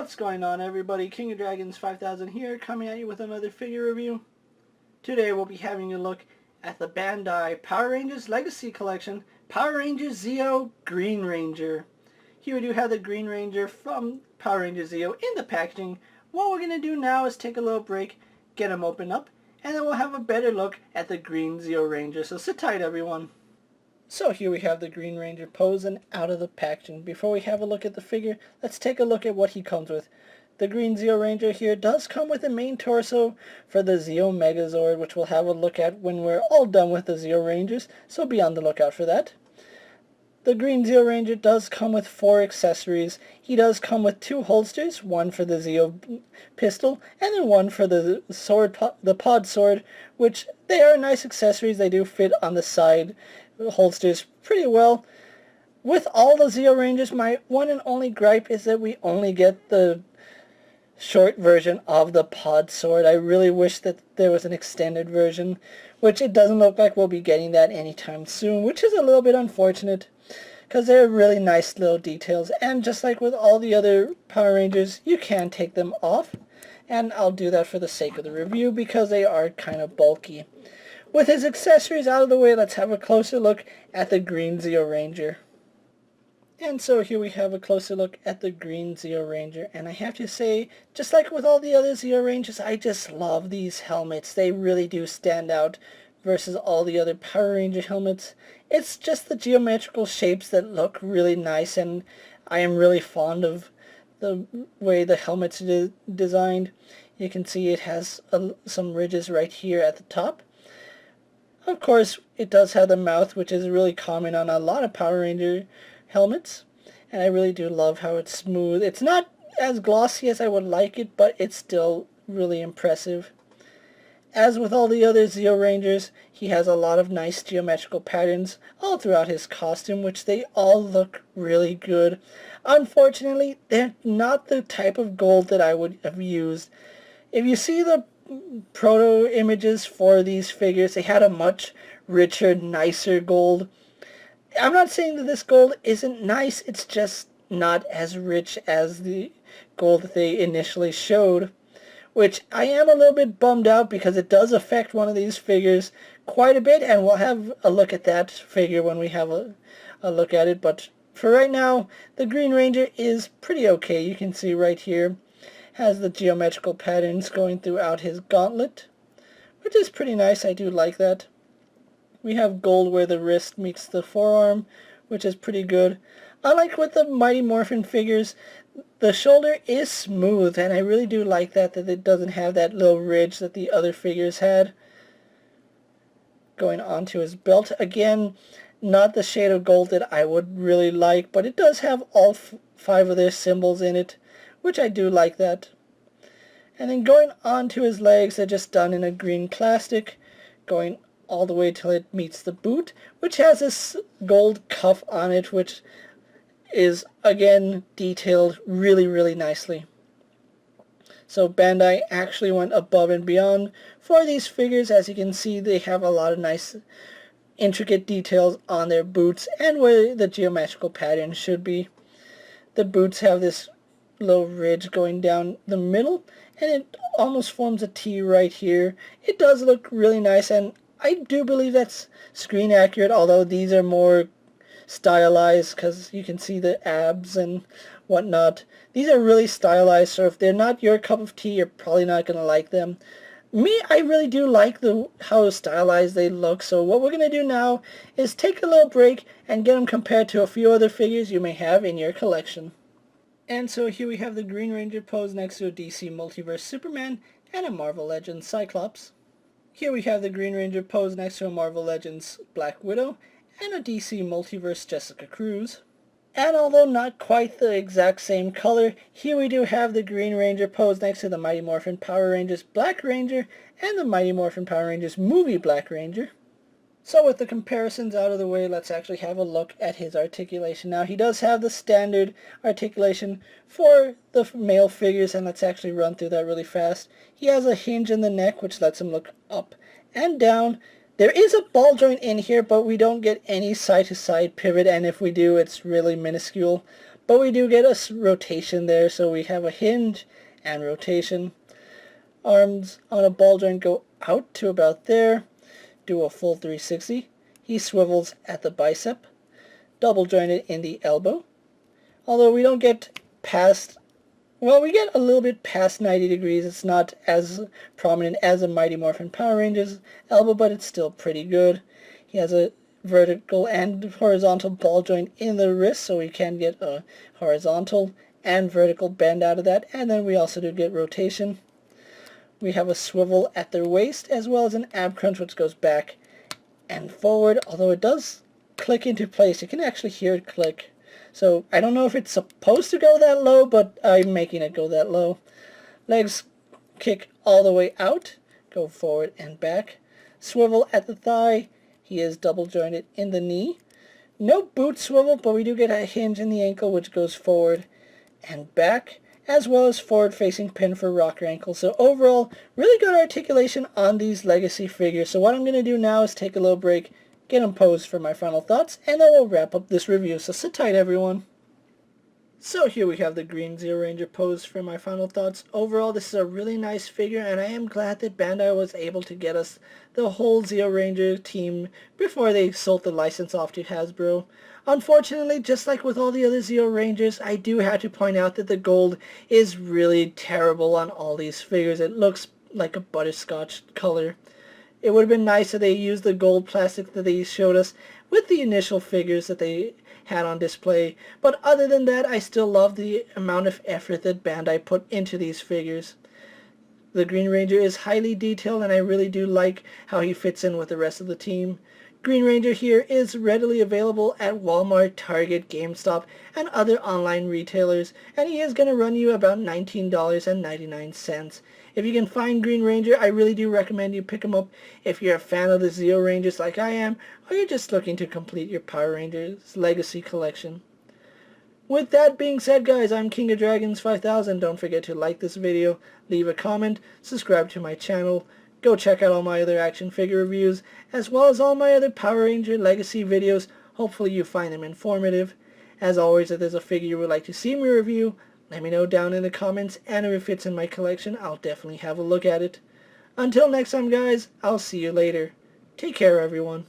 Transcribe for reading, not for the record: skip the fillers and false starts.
What's going on, everybody? King of Dragons 5000 here, coming at you with another figure review. Today we'll be having a look at the Bandai Power Rangers Legacy Collection, Power Rangers Zeo Green Ranger. Here we do have the Green Ranger from Power Rangers Zeo in the packaging. What we're going to do now is take a little break, get them opened up, and then we'll have a better look at the Green Zeo Ranger. So sit tight, everyone. So here we have the Green Ranger posing out of the packaging. Before we have a look at the figure, let's take a look at what he comes with. The Green Zeo Ranger here does come with a main torso for the Zeo Megazord, which we'll have a look at when we're all done with the Zeo Rangers, so be on the lookout for that. The Green Zeo Ranger does come with 4 accessories. He does come with 2 holsters, one for the Zeo pistol, and then one for the sword, the pod sword, which they are nice accessories. They do fit on the side holsters pretty well. With all the Zeo Rangers, my one and only gripe is that we only get the short version of the pod sword. I really wish that there was an extended version, which it doesn't look like we'll be getting that anytime soon, which is a little bit unfortunate because they're really nice little details, and just like with all the other Power Rangers, you can take them off, and I'll do that for the sake of the review because they are kind of bulky. With his accessories out of the way, let's have a closer look at the Green Zeo Ranger. And so here we have a closer look at the Green Zeo Ranger, and I have to say, just like with all the other Zeo Rangers, I just love these helmets. They really do stand out versus all the other Power Ranger helmets. It's just the geometrical shapes that look really nice, and I am really fond of the way the helmet's designed. You can see it has some ridges right here at the top. Of course, it does have the mouth, which is really common on a lot of Power Ranger helmets, and I really do love how it's smooth. It's not as glossy as I would like it, but it's still really impressive. As with all the other Zeo Rangers, he has a lot of nice geometrical patterns all throughout his costume, which they all look really good. Unfortunately, they're not the type of gold that I would have used. If you see the proto images for these figures, they had a much richer, nicer gold. I'm not saying that this gold isn't nice, it's just not as rich as the gold that they initially showed, which I am a little bit bummed out because it does affect one of these figures quite a bit, and we'll have a look at that figure when we have a look at it. But for right now, the Green Ranger is pretty okay. You can see right here has the geometrical patterns going throughout his gauntlet, which is pretty nice. I do like that. We have gold where the wrist meets the forearm, which is pretty good. Unlike with the Mighty Morphin figures, the shoulder is smooth, and I really do like that it doesn't have that little ridge that the other figures had. Going onto his belt, again, not the shade of gold that I would really like, but it does have all 5 of their symbols in it, which I do like that. And then going on to his legs, they're just done in a green plastic, going all the way till it meets the boot, which has this gold cuff on it, which is again detailed really, really nicely. So Bandai actually went above and beyond for these figures. As you can see, they have a lot of nice intricate details on their boots and where the geometrical pattern should be. The boots have this little ridge going down the middle, and it almost forms a T right here. It does look really nice, and I do believe that's screen accurate, although these are more stylized because you can see the abs and whatnot. These are really stylized, so if they're not your cup of tea, you're probably not going to like them. Me, I really do like how stylized they look, so what we're going to do now is take a little break and get them compared to a few other figures you may have in your collection. And so here we have the Green Ranger posed next to a DC Multiverse Superman and a Marvel Legends Cyclops. Here we have the Green Ranger posed next to a Marvel Legends Black Widow and a DC Multiverse Jessica Cruz. And although not quite the exact same color, here we do have the Green Ranger posed next to the Mighty Morphin Power Rangers Black Ranger and the Mighty Morphin Power Rangers movie Black Ranger. So with the comparisons out of the way, let's actually have a look at his articulation. Now, he does have the standard articulation for the male figures, and let's actually run through that really fast. He has a hinge in the neck, which lets him look up and down. There is a ball joint in here, but we don't get any side-to-side pivot, and if we do, it's really minuscule. But we do get a rotation there, so we have a hinge and rotation. Arms on a ball joint go out to about there, do a full 360. He swivels at the bicep, double jointed in the elbow. Although we don't get past, well, we get a little bit past 90 degrees. It's not as prominent as a Mighty Morphin Power Rangers elbow, but it's still pretty good. He has a vertical and horizontal ball joint in the wrist, so we can get a horizontal and vertical bend out of that. And then we also do get rotation. We have a swivel at the waist, as well as an ab crunch, which goes back and forward. Although it does click into place, you can actually hear it click. So I don't know if it's supposed to go that low, but I'm making it go that low. Legs kick all the way out, go forward and back. Swivel at the thigh. He is double jointed in the knee. No boot swivel, but we do get a hinge in the ankle, which goes forward and back, as well as forward-facing pin for rocker ankle. So overall, really good articulation on these legacy figures. So what I'm going to do now is take a little break, get them posed for my final thoughts, and then we'll wrap up this review. So sit tight, everyone. So here we have the Green Zeo Ranger posed for my final thoughts. Overall, this is a really nice figure, and I am glad that Bandai was able to get us the whole Zeo Ranger team before they sold the license off to Hasbro. Unfortunately, just like with all the other Zeo Rangers, I do have to point out that the gold is really terrible on all these figures. It looks like a butterscotch color. It would have been nice if they used the gold plastic that they showed us with the initial figures that they had on display. But other than that, I still love the amount of effort that Bandai put into these figures. The Green Ranger is highly detailed, and I really do like how he fits in with the rest of the team. Green Ranger here is readily available at Walmart, Target, GameStop, and other online retailers, and he is going to run you about $19.99. If you can find Green Ranger, I really do recommend you pick him up if you're a fan of the Zeo Rangers like I am, or you're just looking to complete your Power Rangers Legacy collection. With that being said, guys, I'm KingofDragons 5000. Don't forget to like this video, leave a comment, subscribe to my channel. Go check out all my other action figure reviews, as well as all my other Power Ranger Legacy videos. Hopefully you find them informative. As always, if there's a figure you would like to see me review, let me know down in the comments, and if it fits in my collection, I'll definitely have a look at it. Until next time, guys, I'll see you later. Take care, everyone.